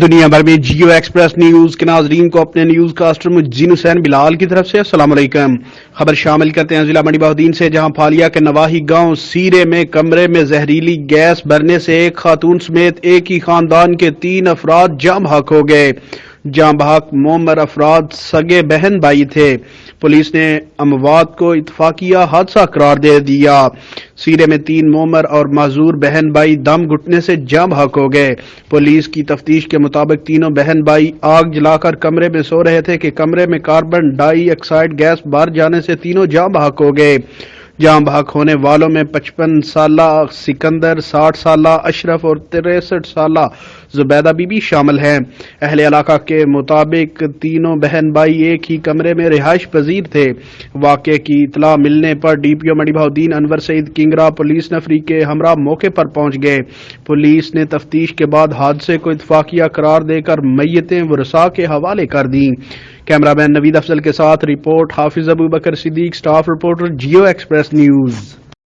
دنیا بھر میں جیو ایکسپریس نیوز کے ناظرین کو اپنے نیوز کاسٹر مجین حسین بلال کی طرف سے السلام علیکم۔ خبر شامل کرتے ہیں ضلع منڈی بہودین سے، جہاں پھالیا کے نواحی گاؤں سیرے میں کمرے میں زہریلی گیس بھرنے سے ایک خاتون سمیت ایک ہی خاندان کے 3 افراد جاں بحق ہو گئے۔ جاں بحق مومر افراد سگے بہن بھائی تھے۔ پولیس نے اموات کو اتفاقیہ حادثہ قرار دے دیا۔ سیرے میں 3 مومر اور معذور بہن بھائی دم گھٹنے سے جاں بحق ہو گئے۔ پولیس کی تفتیش کے مطابق تینوں بہن بھائی آگ جلا کر کمرے میں سو رہے تھے کہ کمرے میں کاربن ڈائی آکسائڈ گیس بھر جانے سے تینوں جاں بحق ہو گئے۔ جاں بحق ہونے والوں میں 55 سالہ سکندر، 60 سالہ اشرف اور 63 سالہ زبیدہ بی بی شامل ہیں۔ اہل علاقہ کے مطابق تینوں بہن بھائی ایک ہی کمرے میں رہائش پذیر تھے۔ واقعے کی اطلاع ملنے پر ڈی پی او منڈی بہودین انور سعید کنگرا پولیس نفری کے ہمراہ موقع پر پہنچ گئے۔ پولیس نے تفتیش کے بعد حادثے کو اتفاقیہ قرار دے کر میتیں ورثاء کے حوالے کر دیں۔ کیمرہ مین نوید افضل کے ساتھ report Hafiz Abu Bakr Siddique, staff reporter Geo Express news.